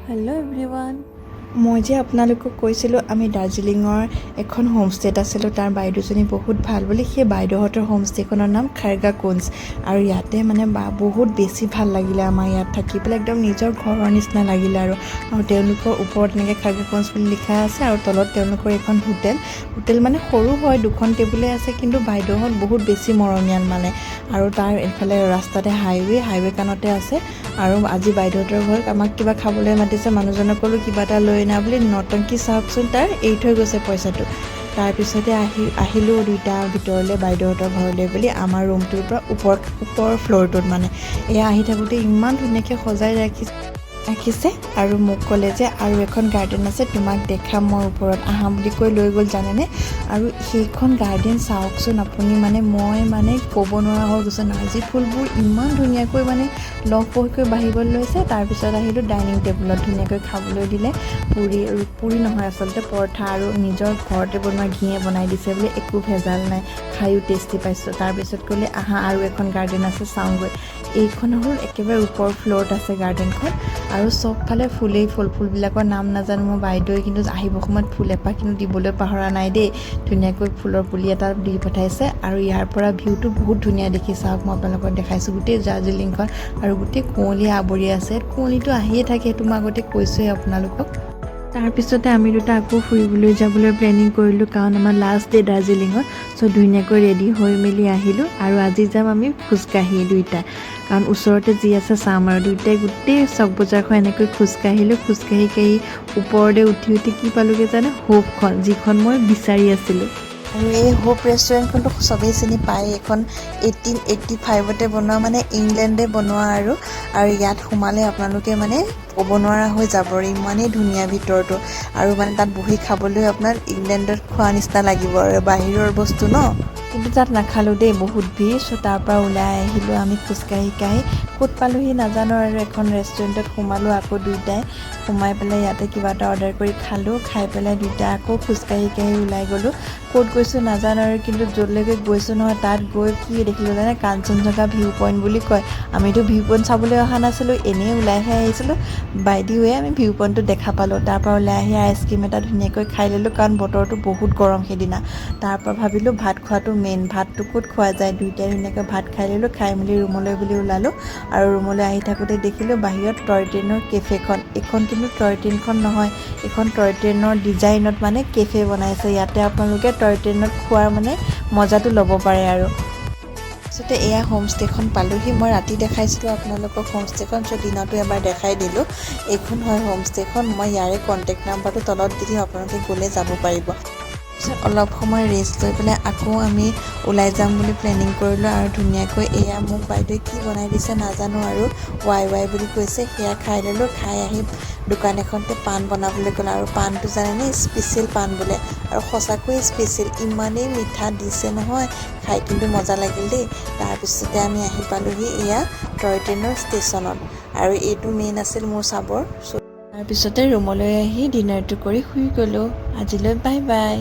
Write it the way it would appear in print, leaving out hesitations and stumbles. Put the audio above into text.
Hello' everyone, মই যে আপোনালোকক কৈছিলোঁ আমি দাৰ্জিলিঙৰ এখন হোমষ্টেত আছিলোঁ। তাৰ বাইদেউজনী বহুত ভাল বুলি। সেই বাইদেউহঁতৰ হোমষ্টেখনৰ নাম খাৰগা কুঞ্জ। আৰু ইয়াতে মানে বহুত বেছি ভাল লাগিলে আমাৰ ইয়াত থাকি পেলাই, একদম নিজৰ ঘৰৰ নিচিনা লাগিলে। আৰু তেওঁলোকৰ ওপৰত এনেকৈ খাৰগা কুঞ্জ বুলি লিখা আছে, আৰু তলত তেওঁলোকৰ এখন হোটেল মানে সৰু হয়, 2খন টেবুলে আছে, কিন্তু বাইদেউহঁত বহুত বেছি মৰমীয়াল মানে। আৰু তাৰ এইফালে ৰাস্তাতে হাইৱে কাণতে আছে। আৰু আজি বাইদেউহঁতৰ ঘৰত আমাক কিবা খাবলৈ মাতিছে। মানুহজনক ক'লোঁ কিবা এটা লৈ আনা বুলি। নটংকি চাওকচোন, তাৰ এৰি থৈ গৈছে পইচাটো। তাৰপিছতে আহিলোঁ দুইটা ভিতৰলৈ বাইদেউহঁতৰ ঘৰলৈ বুলি, আমাৰ ৰুমটোৰ পৰা ওপৰ ফ্ল'ৰটোত মানে। এয়া আহি থাকোঁতে ইমান ধুনীয়াকৈ সজাই ৰাখিছে আৰু মোক ক'লে যে আৰু এখন গাৰ্ডেন আছে, তোমাক দেখাম মই ওপৰত, আহা বুলি কৈ লৈ গ'ল জানেনে। আৰু সেইখন গাৰ্ডেন চাওকচোন আপুনি, মই ক'ব নোৱাৰা হৈ গৈছোঁ। নাৰ্জী ফুলবোৰ ইমান ধুনীয়াকৈ লহপহকৈ বাঢ়িবলৈ লৈছে। তাৰপিছত আহিলোঁ ডাইনিং টেবুলত, ধুনীয়াকৈ খাবলৈ দিলে। পুৰি নহয় আচলতে, পৰঠা, আৰু নিজৰ ঘৰতে বনোৱা ঘিয়ে বনাই দিছে বুলি, একো ভেজাল নাই, খায়ো টেষ্টি পাইছোঁ। তাৰপিছত ক'লে আহা আৰু এখন গাৰ্ডেন আছে চাওঁগৈ। এইখন হ'ল একেবাৰে ওপৰ ফ্ল'ৰত আছে গাৰ্ডেনখন, আৰু চবফালে ফুলবিলাকৰ নাম নাজানো মোৰ বাইদেউৱে, কিন্তু আহিবৰ সময়ত ফুল এপাহ কিন্তু দিবলৈ পাহৰা নাই দেই। ধুনীয়াকৈ ফুলৰ পুলি এটা দি পঠাইছে। আৰু ইয়াৰ পৰা ভিউটো বহুত ধুনীয়া দেখি চাওক, মই আপোনালোকক দেখাইছোঁ গোটেই দাৰ্জিলিংখন, আৰু গোটেই কুঁৱলীয়ে আৱৰি আছে। কুঁৱলীটো আহিয়ে থাকে, সেইটো মই আগতে কৈছোঁৱেই আপোনালোকক। তাৰপিছতে আমি দুটা আকৌ ফুৰিবলৈ যাবলৈ প্লেনিং কৰিলোঁ, কাৰণ আমাৰ লাষ্ট ডে দাৰ্জিলিঙত। চ' ধুনীয়াকৈ ৰেডি হৈ মেলি আহিলোঁ। আৰু আজি যাম আমি খোজকাঢ়ি দুইটা, কাৰণ ওচৰতে যি আছে চাম। আৰু দুইটাই গোটেই চক বজাৰখন এনেকৈ খোজকাঢ়ি ওপৰলৈ উঠি কি পালোঁগৈ জানে, হোপখন, যিখন মই বিচাৰি আছিলোঁ। আৰু এই হোপ ৰেষ্টুৰেণ্টখনটো চবেই চিনি পায়। এইখন 1885তে বনোৱা, ইংলেণ্ডে বনোৱা। আৰু ইয়াত সোমালে আপোনালোকে ক'ব নোৱাৰা হৈ যাব, ইমানেই ধুনীয়া ভিতৰটো। আৰু তাত বহি খাবলৈ আপোনাৰ ইংলেণ্ডত খোৱা নিচিনা লাগিব, আৰু বাহিৰৰ বস্তু ন। কিন্তু তাত নাখালোঁ দেই, বহুত ভিৰ। চ' তাৰ পৰা ওলাই আহিলোঁ আমি খোজকাঢ়ি ক'ত পালোঁহি নাজানো, আৰু এখন ৰেষ্টুৰেণ্টত সোমালোঁ। আকৌ দুইটাই সোমাই পেলাই ইয়াতে কিবা এটা অৰ্ডাৰ কৰি খালোঁ। খাই পেলাই দুইটাই আকৌ খোজকাঢ়ি ওলাই গ'লোঁ। ক'ত গৈছোঁ নাজানো, আৰু কিন্তু য'লৈকে গৈছোঁ নহয়, তাত গৈ কি দেখিলোঁ জানে, কাঞ্চনজংঘা ভিউ পইণ্ট বুলি কয়। আমিতো ভিউ পইণ্ট চাবলৈ অহা নাছিলোঁ, এনেই ওলাইহে আহিছিলোঁ। বাইদেৱে আমি ভিউ পইণ্টটো দেখা পালোঁ। তাৰ পৰা ওলাই আহি আইচক্ৰীম এটা ধুনীয়াকৈ খাই ল'লোঁ, কাৰণ বতৰটো বহুত গৰম সেইদিনা। তাৰ পৰা ভাবিলোঁ ভাত খোৱাটো মেইন, ভাতটো ক'ত খোৱা যায়। দুইটাই ধুনীয়াকৈ ভাত খাই ল'লোঁ, খাই মেলি ৰুমলৈ বুলি ওলালোঁ। আৰু ৰুমলৈ আহি থাকোঁতে দেখিলোঁ বাহিৰত টয় ট্ৰেইনৰ কেফেখন। এইখন কিন্তু টয় ট্ৰেইনখন নহয়, এইখন টয় ট্ৰেইনৰ ডিজাইনত কেফে বনাইছে। ইয়াতে আপোনালোকে টয় ট্ৰেইনত খোৱাৰ মজাটো ল'ব পাৰে। আৰু তাৰপিছতে এয়া হোমষ্টেখন পালোঁহি। মই ৰাতি দেখাইছিলোঁ আপোনালোকক হোমষ্টেখন, চ' দিনতো এবাৰ দেখাই দিলোঁ। এইখন হয় হোমষ্টেখন। মই ইয়াৰে কণ্টেক্ট নাম্বাৰটো তলত দি দিম, আপোনালোকে গ'লে যাব পাৰিব। তাৰপিছত অলপ সময় ৰেষ্ট লৈ পেলাই আকৌ আমি ওলাই যাম বুলি প্লেনিং কৰিলোঁ। আৰু ধুনীয়াকৈ এয়া মোক বাইদেৱে কি বনাই দিছে নাজানো, আৰু ৱাই বুলি কৈছে, সেয়া খাই ল'লোঁ। খাই আহি দোকান এখনতে পাণ বনাবলৈ গ'লোঁ। আৰু পাণটো জানেনে, স্পেচিয়েল পাণ বোলে, আৰু সঁচাকৈয়ে স্পেচিয়েল, ইমানেই মিঠা দিছে নহয়, খাই কিন্তু মজা লাগিল দেই। তাৰপিছতে আমি আহি পালোঁহি এয়া টয় ট্ৰেইনৰ ষ্টেচনত, আৰু এইটো মেইন আছিল মোৰ চাবৰ। তাৰপিছতে ৰুমলৈ আহি ডিনাৰটো কৰি শুই গ'লোঁ। আজিলৈ বাই বাই।